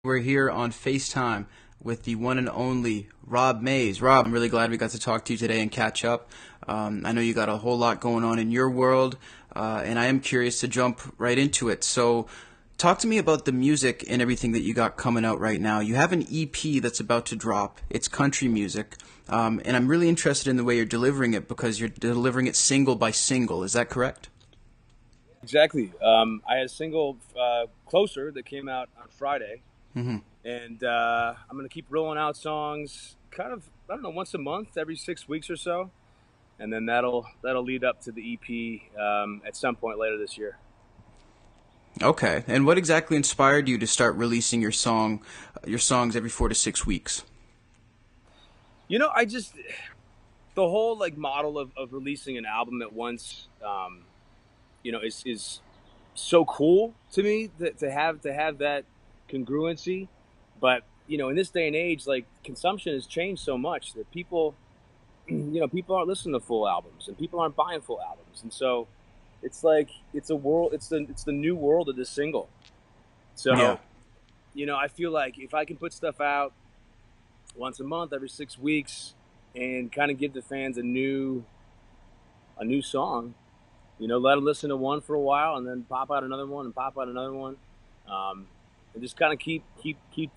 We're here on FaceTime with the one and only Rob Mays. Rob, I'm really glad we got to talk to you today and catch up. I know you got a whole lot going on in your world, and I am curious to jump right into it. So talk to me about the music and everything that you got coming out right now. You have an EP that's about to drop. It's country music, and I'm really interested in the way you're delivering it because you're delivering it single by single. Is that correct? Exactly. I had a single, Closer, that came out on Friday. Mm-hmm. And I'm going to keep rolling out songs kind of, I don't know, once a month, every 6 weeks or so. And then that'll lead up to the EP at some point later this year. Okay. And what exactly inspired you to start releasing your songs every 4 to 6 weeks? The whole like model of releasing an album at once, is so cool to me to have that congruency. But, in this day and age, like consumption has changed so much that people aren't listening to full albums and people aren't buying full albums. And so it's like, it's the new world of this single. So, I feel like if I can put stuff out once a month, every 6 weeks, and kind of give the fans a new song, let them listen to one for a while and then pop out another one and pop out another one. And just kind of keep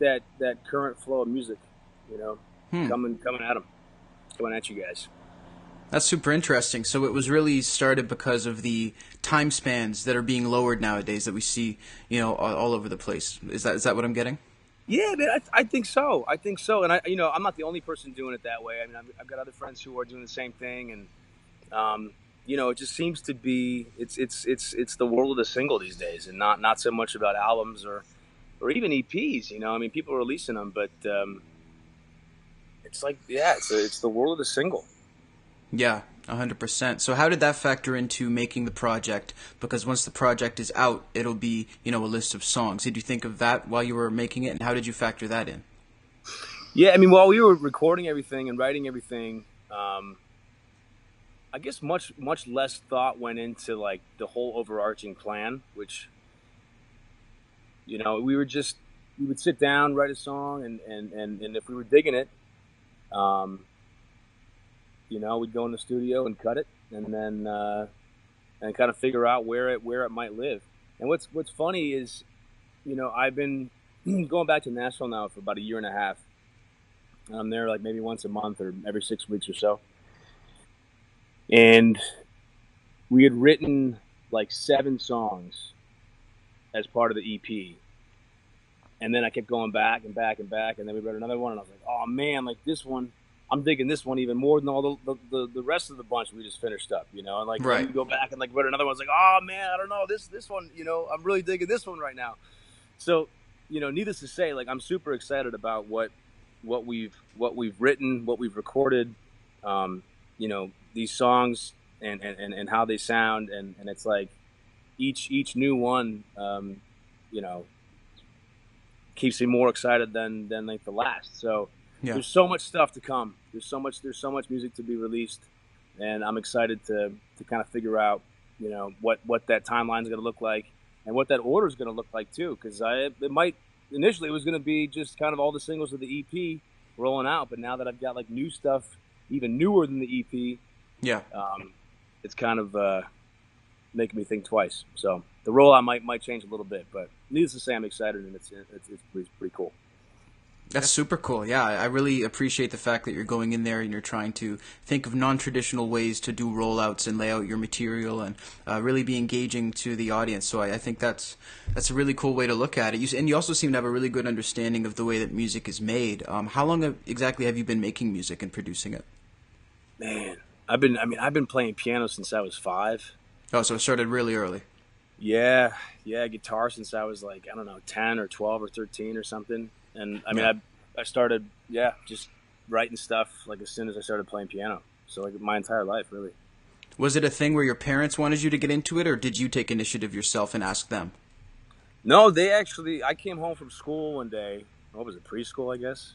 that current flow of music, coming at them, coming at you guys. That's super interesting. So it was really started because of the time spans that are being lowered nowadays that we see, all over the place. Is that what I'm getting? Yeah, man, I think so. And I'm not the only person doing it that way. I mean, I've got other friends who are doing the same thing, and it just seems to be it's the world of the single these days, and not so much about albums or even EPs. I mean, people are releasing them, but it's like, it's the world of the single. Yeah, 100%. So how did that factor into making the project? Because once the project is out, it'll be, a list of songs. Did you think of that while you were making it, and how did you factor that in? Yeah, I mean, while we were recording everything and writing everything, I guess much less thought went into like the whole overarching plan, which, we would sit down, write a song, and if we were digging it, we'd go in the studio and cut it, and then and kind of figure out where it might live. And what's funny is, I've been going back to Nashville now for about a year and a half. I'm there like maybe once a month or every 6 weeks or so. And we had written like 7 songs as part of the EP. And then I kept going back and back and back. And then we wrote another one. And I was like, oh, man, like this one, I'm digging this one even more than all the rest of the bunch we just finished up, And like, right. Then we go back and like wrote another one. I was like, oh, man, I don't know. This one, I'm really digging this one right now. So, needless to say, like, I'm super excited about what we've written, what we've recorded, these songs and how they sound, and it's like each new one keeps me more excited than like the last. So There's so much stuff to come. There's so much music to be released, and I'm excited to kind of figure out what that timeline is going to look like and what that order is going to look like too, because initially it was going to be just kind of all the singles of the EP rolling out, but now that I've got like new stuff even newer than the EP, it's kind of making me think twice. So the rollout might change a little bit, but needless to say, I'm excited, and it's pretty cool. That's super cool. Yeah, I really appreciate the fact that you're going in there and you're trying to think of non-traditional ways to do rollouts and lay out your material and really be engaging to the audience. So I think that's a really cool way to look at it. And you also seem to have a really good understanding of the way that music is made. How long exactly have you been making music and producing it? Man, I've been playing piano since I was 5. Oh, so it started really early. Yeah, guitar since I was like, I don't know, 10 or 12 or 13 or something. And I mean, I started, just writing stuff like as soon as I started playing piano. So like my entire life, really. Was it a thing where your parents wanted you to get into it, or did you take initiative yourself and ask them? No, I came home from school one day. What was it, preschool, I guess?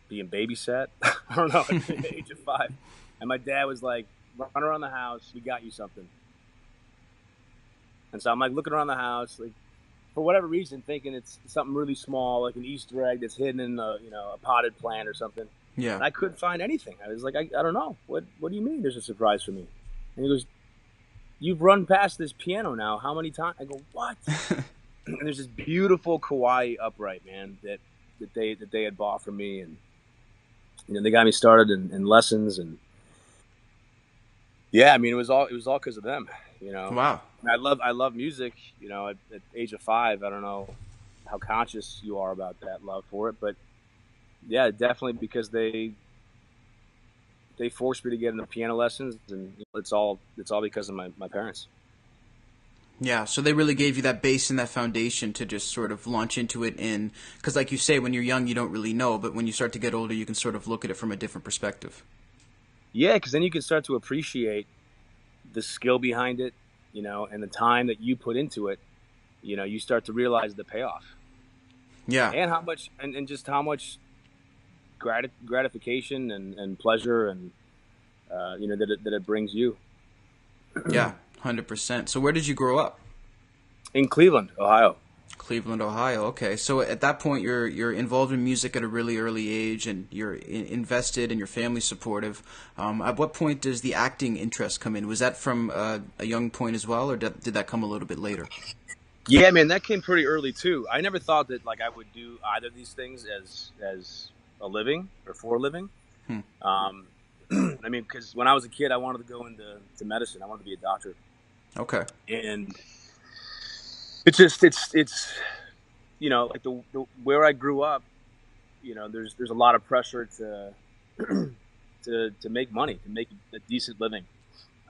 Being babysat. I don't know, at the age of 5. And my dad was like, run around the house, we got you something. And so I'm like looking around the house, like for whatever reason, thinking it's something really small, like an Easter egg that's hidden in a potted plant or something. Yeah. And I couldn't find anything. I was like, I don't know. What do you mean there's a surprise for me? And he goes, you've run past this piano now. How many times? I go, what? And there's this beautiful Kauai upright, man, that they had bought for me, and they got me started in lessons, and yeah, I mean, it was all because of them, Wow. And I love music, at the age of 5. I don't know how conscious you are about that love for it, but yeah, definitely because they forced me to get into piano lessons, and it's all because of my parents. Yeah, so they really gave you that base and that foundation to just sort of launch into it because like you say, when you're young, you don't really know, but when you start to get older, you can sort of look at it from a different perspective. Yeah, because then you can start to appreciate the skill behind it, and the time that you put into it. You start to realize the payoff. Yeah. And how much, and just how much gratification and pleasure and that it brings you. Yeah, 100%. So where did you grow up? In Cleveland, Ohio. Cleveland, Ohio. Okay, so at that point, you're involved in music at a really early age, and you're invested, and your family's supportive. At what point does the acting interest come in? Was that from a young point as well, or did that come a little bit later? Yeah, man, that came pretty early too. I never thought that I would do either of these things as a living or for a living. I mean, because when I was a kid, I wanted to go into medicine. I wanted to be a doctor. Okay. And it's just like the where I grew up, there's a lot of pressure to to make money, to make a decent living.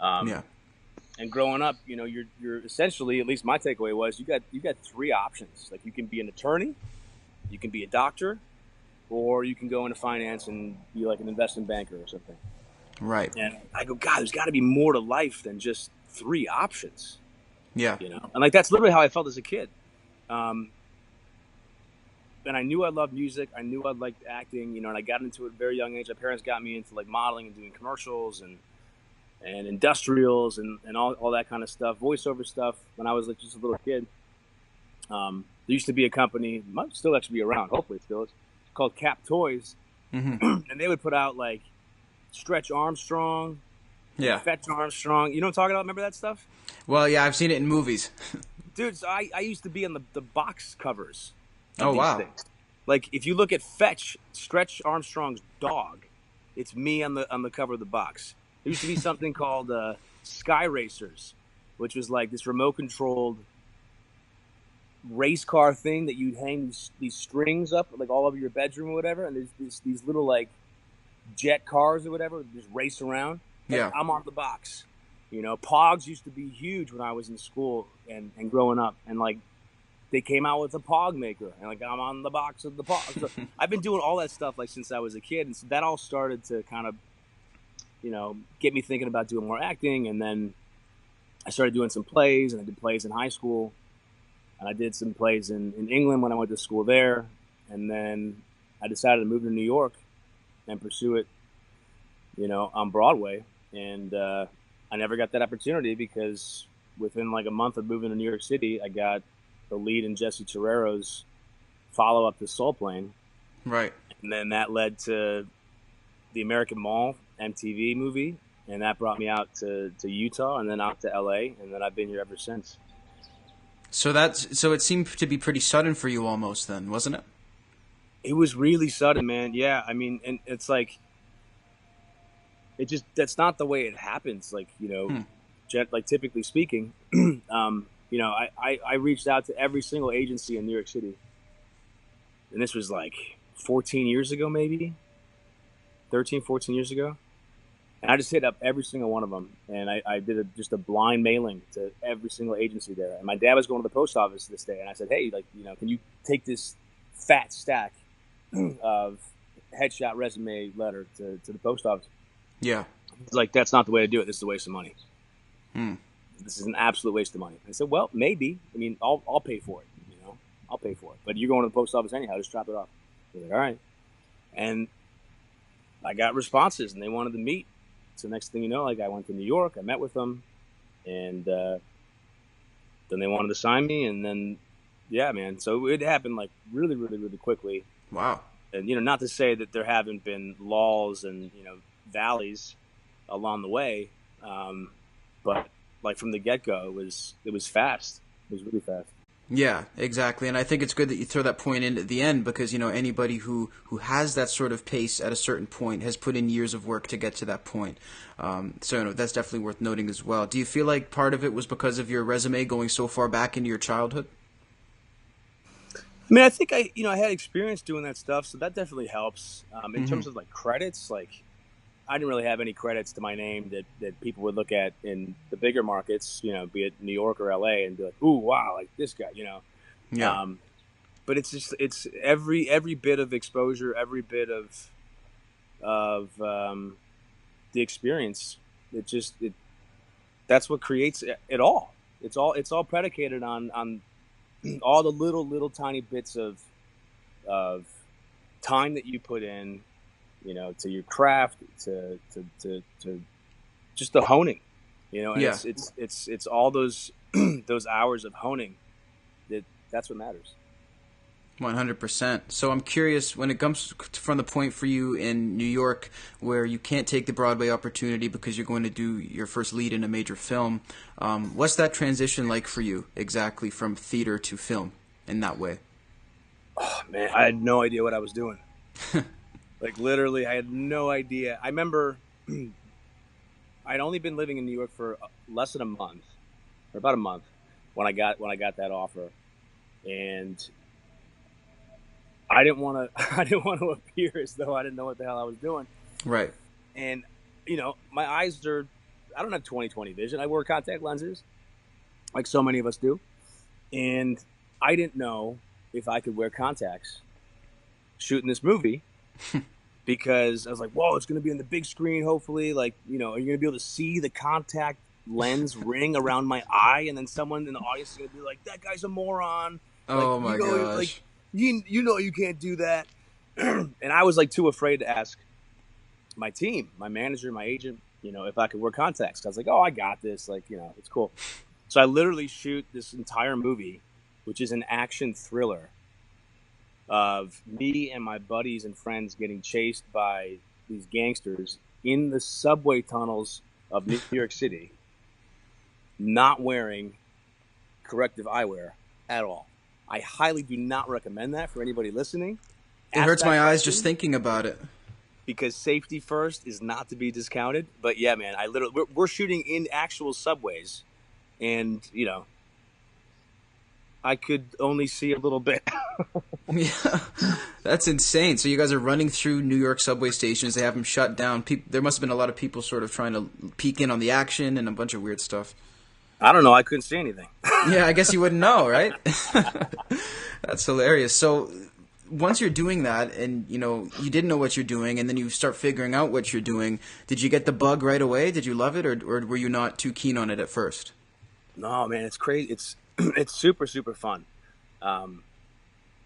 Yeah. And growing up, you're essentially, at least my takeaway was, you got 3 options. Like, you can be an attorney, you can be a doctor, or you can go into finance and be like an investment banker or something. Right. And I go, God, there's got to be more to life than just 3 options. Yeah. And like, that's literally how I felt as a kid. And I knew I loved music. I knew I liked acting, and I got into it at a very young age. My parents got me into like modeling and doing commercials and industrials and all that kind of stuff, voiceover stuff when I was like just a little kid. There used to be a company, might still actually be around, hopefully it still is, called Cap Toys. Mm-hmm. And they would put out like Stretch Armstrong, Yeah. Fetch Armstrong. You know what I'm talking about? Remember that stuff? Well, yeah, I've seen it in movies. Dude, so I used to be on the box covers of Oh, these wow. things. Like, if you look at Fetch, Stretch Armstrong's dog, it's me on the cover of the box. There used to be something called Sky Racers, which was like this remote-controlled race car thing that you'd hang these strings up like all over your bedroom or whatever, and there's these little like jet cars or whatever just race around. Yeah. I'm on the box. Pogs used to be huge when I was in school and growing up, and like they came out with a Pog maker, and like I'm on the box of the Pog. So I've been doing all that stuff like since I was a kid, and so that all started to kind of get me thinking about doing more acting. And then I started doing some plays, and I did plays in high school, and I did some plays in England when I went to school there. And then I decided to move to New York and pursue it, on Broadway. And I never got that opportunity because within like a month of moving to New York City, I got the lead in Jesse Torrero's follow-up to Soul Plane. Right. And then that led to the American Mall MTV movie, and that brought me out to Utah and then out to LA, and then I've been here ever since. So it seemed to be pretty sudden for you almost then, wasn't it? It was really sudden, man. Yeah, I mean, and it's like that's not the way it happens. Like, like typically speaking, I reached out to every single agency in New York City, and this was like 14 years ago, maybe 13, 14 years ago. And I just hit up every single one of them. And I did just a blind mailing to every single agency there. And my dad was going to the post office this day. And I said, hey, can you take this fat stack of headshot resume letter to the post office? Yeah. He's like, that's not the way to do it. This is a waste of money. Hmm. This is an absolute waste of money. I said, well, maybe. I mean, I'll pay for it. I'll pay for it. But you're going to the post office anyhow. Just drop it off. He's like, all right. And I got responses, and they wanted to meet. So next thing you know, I went to New York, I met with them, and then they wanted to sign me, and then, Yeah, man. So it happened like really, really, really quickly. Wow. And, you know, not to say that there haven't been lulls and, you know, valleys along the way. But like from the get go, it was fast. It was really fast. Yeah, exactly. And I think it's good that you throw that point in at the end because, you know, anybody who has that sort of pace at a certain point has put in years of work to get to that point. So, you know, that's definitely worth noting as well. Do you feel like part of it was because of your resume going so far back into your childhood? I mean, I think you know, I had experience doing that stuff, so that definitely helps. In Hmm. terms of like credits, like I didn't really have any credits to my name that people would look at in the bigger markets, you know, be it New York or LA, and be like, "Ooh, wow, like this guy," you know. Yeah. Um, but it's just it's every bit of exposure, every bit of the experience. It that's what creates it all. It's all predicated on all the little tiny bits of time that you put in, you know, to your craft, to just the honing, you know, and Yeah. it's all those those hours of honing that's what matters. 100%. So I'm curious when it comes from the point for you in New York where you can't take the Broadway opportunity because you're going to do your first lead in a major film. What's that transition like for you exactly from theater to film in that way? Oh man, I had no idea what I was doing. Like literally, I had no idea. I remember I'd only been living in New York for less than a month, or about a month, when I got that offer, and I didn't want to I didn't want to appear as though I didn't know what the hell I was doing. Right. And you know, my eyes are I don't have 20/20 vision. I wear contact lenses like so many of us do. And I didn't know if I could wear contacts shooting this movie because I was like, "Whoa, it's going to be on the big screen hopefully. Like, you know, are you going to be able to see the contact lens ring around my eye and then someone in the audience is going to be like, "That guy's a moron." Like, Oh you my know, like gosh. you know you can't do that. And I was like too afraid to ask my team, my manager, my agent, you know, if I could wear contacts. I was like, "Oh, I got this. Like, you know, it's cool." So I literally shoot this entire movie, which is an action thriller of me and my buddies and friends getting chased by these gangsters in the subway tunnels of New York City, not wearing corrective eyewear at all. I highly do not recommend that for anybody listening. It Ask hurts that my eyes just question thinking about it. because safety first is not to be discounted. But yeah, man, I literally we're shooting in actual subways, and you know I could only see a little bit. Yeah, that's insane. So you guys are running through New York subway stations. They have them shut down. There must have been a lot of people sort of trying to peek in on the action and a bunch of weird stuff. I don't know. I couldn't see anything. Yeah, I guess you wouldn't know, right? That's hilarious. So once you're doing that and you know you didn't know what you're doing and then you start figuring out what you're doing, did you get the bug right away? Did you love it or were you not too keen on it at first? No, man, it's crazy. It's it's super fun. Um,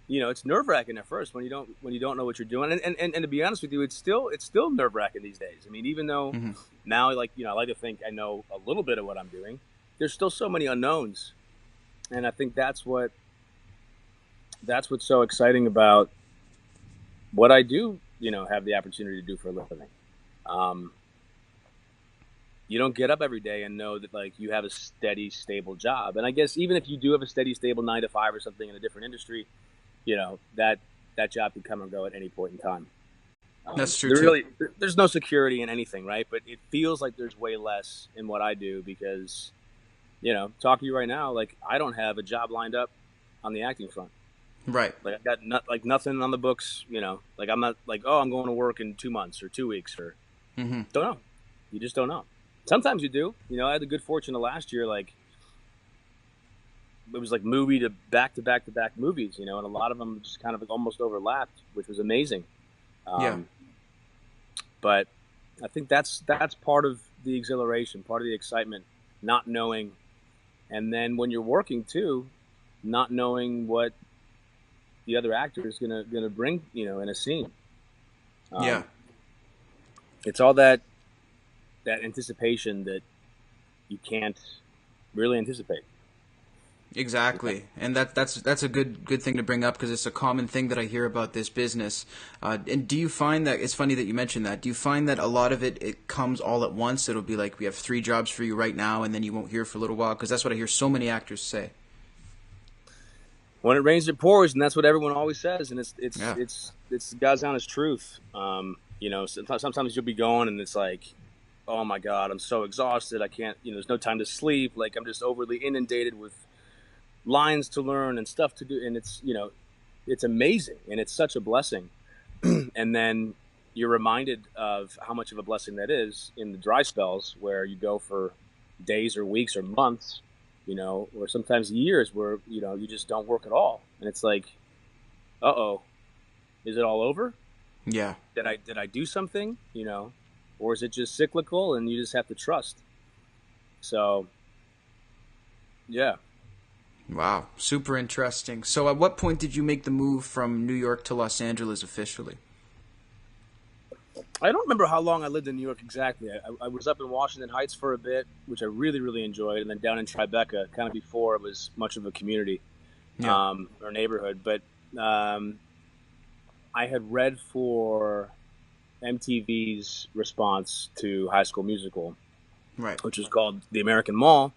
you know, it's nerve wracking at first when you don't know what you're doing. And to be honest with you, it's still nerve wracking these days. I mean, even though Hmm. now, like you know, I like to think I know a little bit of what I'm doing. There's still so many unknowns, and I think that's what's so exciting about what I do. You know, have the opportunity to do for a living. Um, you don't get up every day and know that like you have a steady, stable job. And I guess even if you do have a steady, stable 9 to 5 or something in a different industry, you know that job can come and go at any point in time. That's true There too. really there's no security in anything, right? But it feels like there's way less in what I do because you know, talking to you right now, like I don't have a job lined up on the acting front. Right. Like I got like nothing on the books. You know, like I'm not like oh I'm going to work in 2 months or 2 weeks or Hmm. don't know. You just don't know. Sometimes you do. You know, I had the good fortune of last year, like it was like movie to back to back movies, you know, and a lot of them just kind of almost overlapped, which was amazing. Yeah. Um, but I think that's part of the exhilaration, part of the excitement, not knowing, and then when you're working too, not knowing what the other actor is gonna bring, you know, in a scene. Yeah. Um, it's all that anticipation that you can't really anticipate. Exactly, and that's a good thing to bring up because it's a common thing that I hear about this business. And do you find that it's funny that you mentioned that? Do you find that a lot of it comes all at once? It'll be like we have 3 jobs for you right now, and then you won't hear for a little while because that's what I hear so many actors say. When it rains, it pours, and that's what everyone always says, and Yeah. it's God's honest truth. You know, sometimes you'll be going, and it's like, oh my God, I'm so exhausted. I can't. You know, there's no time to sleep. Like I'm just overly inundated with lines to learn and stuff to do, and it's, you know, it's amazing, and it's such a blessing. And then you're reminded of how much of a blessing that is in the dry spells where you go for days or weeks or months, you know, or sometimes years where, you know, you just don't work at all. And it's like, uh-oh, is it all over? Yeah. Did I do something, you know, or is it just cyclical and you just have to trust? So, yeah. Wow, super interesting. So, at what point did you make the move from New York to Los Angeles officially? I don't remember how long I lived in New York exactly. I was up in Washington Heights for a bit, which I really, really enjoyed, and then down in Tribeca, kind of before it was much of a community, Yeah. or neighborhood. But I had read for MTV's response to High School Musical, Right. which was called The American Mall.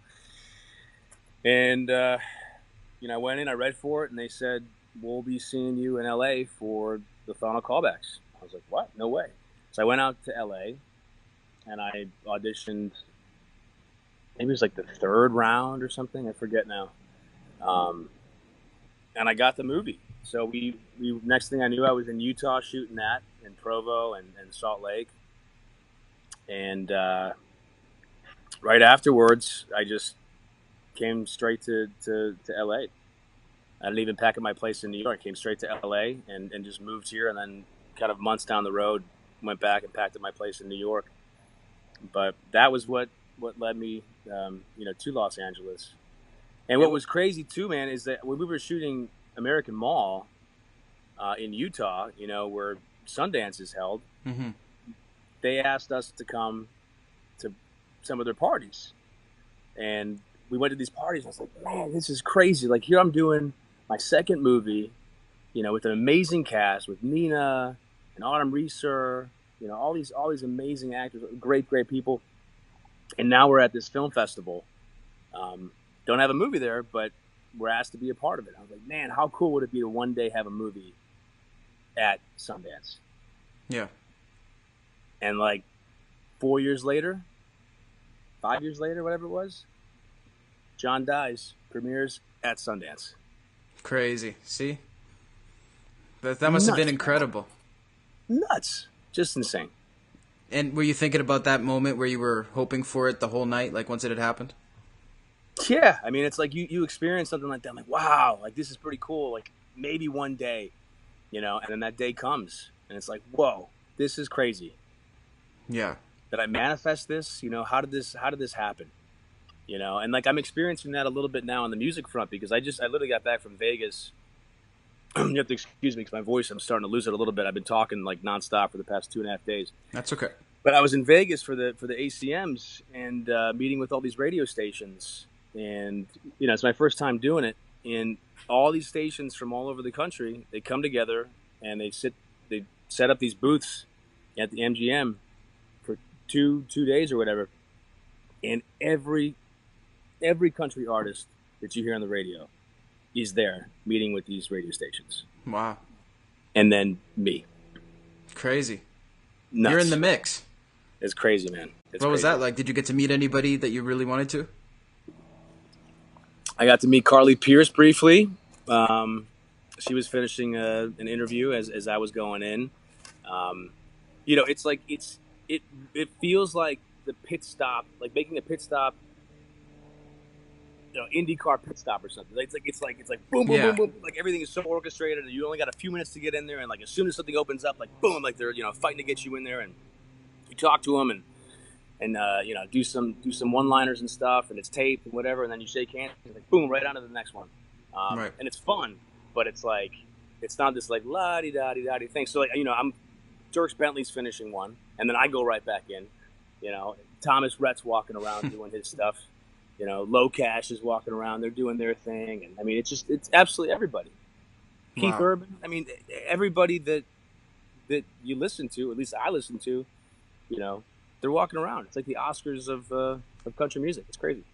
And, you know, I went in, I read for it, and they said, we'll be seeing you in LA for the final callbacks. I was like, what? No way. So I went out to LA and I auditioned. Maybe it was like the 3rd round or something. I forget now. And I got the movie. So we next thing I knew, I was in Utah shooting that, in Provo and Salt Lake. And right afterwards, I just came straight to LA. I didn't even pack up my place in New York. I came straight to LA and just moved here, and then kind of months down the road, went back and packed up my place in New York. But that was what led me, you know, to Los Angeles. And what was crazy too, man, is that when we were shooting American Mall in Utah, you know, where Sundance is held, Mm-hmm. they asked us to come to some of their parties. And we went to these parties. And I was like, man, this is crazy. Like, here I'm doing my 2nd movie, you know, with an amazing cast, with Nina and Autumn Reeser, you know, all these amazing actors, great people. And now we're at this film festival. Don't have a movie there, but we're asked to be a part of it. I was like, man, how cool would it be to one day have a movie at Sundance? Yeah. And like 4 years later, 5 years later, whatever it was, John Dies premieres at Sundance. Crazy. See? That must have been incredible. Nuts. Just insane. And were you thinking about that moment where you were hoping for it the whole night, like once it had happened? Yeah. I mean, it's like you experience something like that. I'm like, wow, like this is pretty cool. Like maybe one day, you know, and then that day comes and it's like, whoa, this is crazy. Yeah. Did I manifest this? You know, how did this happen? You know, and like I'm experiencing that a little bit now on the music front because I literally got back from Vegas. You have to excuse me because my voice, I'm starting to lose it a little bit. I've been talking like nonstop for the past 2.5 days. That's okay. But I was in Vegas for the ACMs and meeting with all these radio stations, and you know, it's my first time doing it. And all these stations from all over the country, they come together and they set up these booths at the MGM for two days or whatever, and every country artist that you hear on the radio is there meeting with these radio stations. Wow. And then me. Crazy. Nuts. You're in the mix. It's crazy, man. It's What was crazy. that like? Did you get to meet anybody that you really wanted to? I got to meet Carly Pierce briefly. She was finishing an interview as I was going in. You know, it's like it feels like the pit stop, like making a pit stop, you know, IndyCar pit stop or something. It's like boom, boom, boom, boom. Like everything is so orchestrated, and you only got a few minutes to get in there. And like as soon as something opens up, like boom, like they're, you know, fighting to get you in there, and you talk to them and you know, do some one-liners and stuff, and it's taped and whatever, and then you shake hands, and like boom, right on to the next one. Right. And it's fun, but it's like it's not this like la-di-da-di-da-di thing. So like, you know, Dirks Bentley's finishing one, and then I go right back in. You know, Thomas Rhett's walking around doing his stuff. You know, Low Cash is walking around. They're doing their thing. And I mean, it's absolutely everybody. Keith Wow. Urban. I mean, everybody that you listen to, at least I listen to, you know, they're walking around. It's like the Oscars of country music. It's crazy.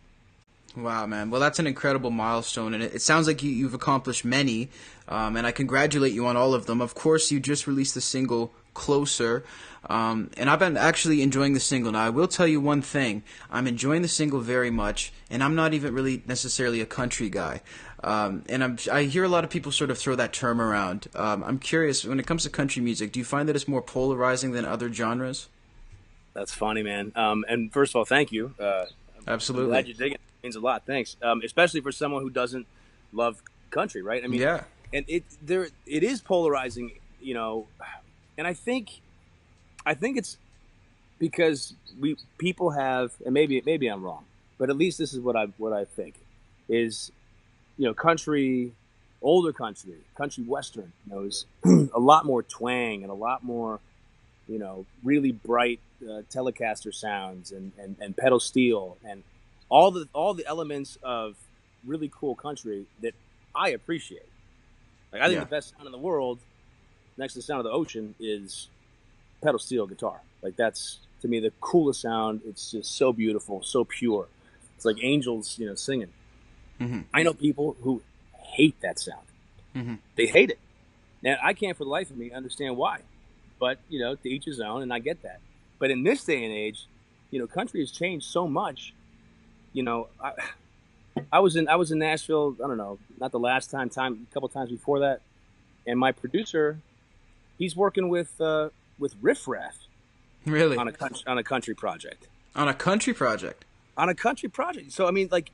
Wow, man. Well, that's an incredible milestone, and it sounds like you've accomplished many, and I congratulate you on all of them. Of course, you just released the single Closer, and I've been actually enjoying the single. Now, I will tell you one thing. I'm enjoying the single very much, and I'm not even really necessarily a country guy. And I hear a lot of people sort of throw that term around. I'm curious, when it comes to country music, do you find that it's more polarizing than other genres? That's funny, man. And first of all, thank you. I'm Absolutely. glad you're digging it. It means a lot. Thanks. Especially for someone who doesn't love country, right? I mean, Yeah. and it is polarizing, you know, and I think it's because people have, and maybe I'm wrong, but at least this is what I think is, you know, older country western, you know, is a lot more twang and a lot more, you know, really bright Telecaster sounds and pedal steel and all the elements of really cool country that I appreciate. Like I think Yeah. the best sound in the world, next to the sound of the ocean, is pedal steel guitar. Like that's to me the coolest sound. It's just so beautiful, so pure. It's like angels, you know, singing. Hmm. I know people who hate that sound. Hmm. They hate it. Now I can't for the life of me understand why. But, you know, to each his own, and I get that. But in this day and age, you know, country has changed so much. You know, I was in Nashville, I don't know, not the last time, a couple times before that. And my producer, he's working with Riff Raff Really? on a country project. On a country project? On a country project. So I mean, like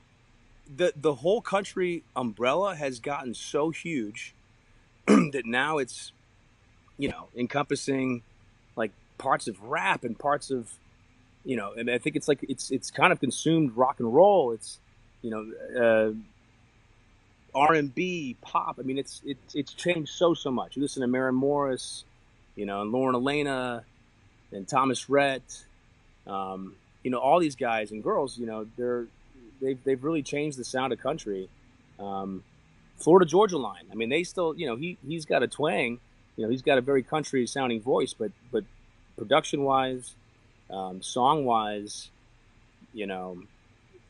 the whole country umbrella has gotten so huge that now it's, you know, encompassing like parts of rap and parts of, you know, and I think it's like it's kind of consumed rock and roll. It's, you know, R&B, pop. I mean, it's changed so much. You listen to Maren Morris, you know, and Lauren Elena, and Thomas Rhett, you know, all these guys and girls. You know, they've really changed the sound of country. Florida Georgia Line. I mean, they still, you know, he's got a twang. You know, he's got a very country sounding voice, but production wise, song wise, you know,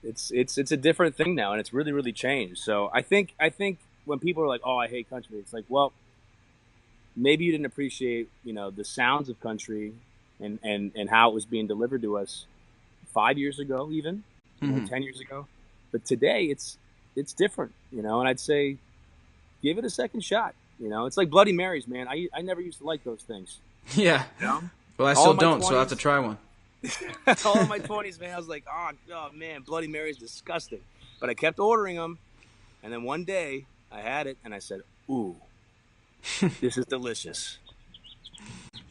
it's a different thing now, and it's really changed. So I think when people are like, "Oh, I hate country," it's like, well, maybe you didn't appreciate, you know, the sounds of country and how it was being delivered to us 5 years ago, even, you know, 10 years ago. But today it's different, you know, and I'd say give it a second shot. You know, it's like Bloody Marys, man. I never used to like those things. Yeah. You know? Well, I All still of my don't, so I have to 20s try one. all of my 20s, man, I was like, oh man, Bloody Mary's disgusting. But I kept ordering them, and then one day I had it, and I said, ooh, this is delicious.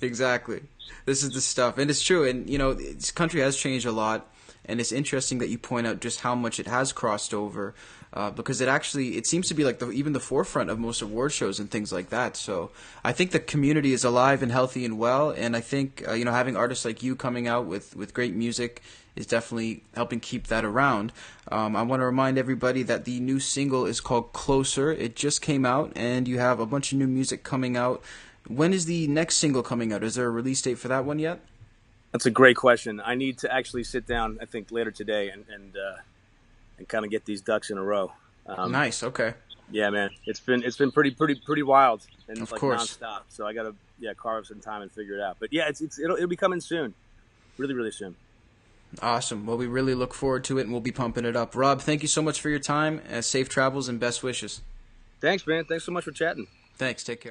Exactly. This is the stuff. And it's true. And, you know, this country has changed a lot. And it's interesting that you point out just how much it has crossed over, because it seems to be like even the forefront of most award shows and things like that. So I think the community is alive and healthy and well. And I think, you know, having artists like you coming out with great music is definitely helping keep that around. I want to remind everybody that the new single is called Closer. It just came out, and you have a bunch of new music coming out. When is the next single coming out? Is there a release date for that one yet? That's a great question. I need to actually sit down, I think, later today and kind of get these ducks in a row. Nice. Okay. Yeah, man, it's been pretty wild and Of like course. nonstop. So I gotta carve up some time and figure it out. But yeah, it'll be coming soon, really soon. Awesome. Well, we really look forward to it, and we'll be pumping it up. Rob, thank you so much for your time. Safe travels and best wishes. Thanks, man. Thanks so much for chatting. Thanks. Take care.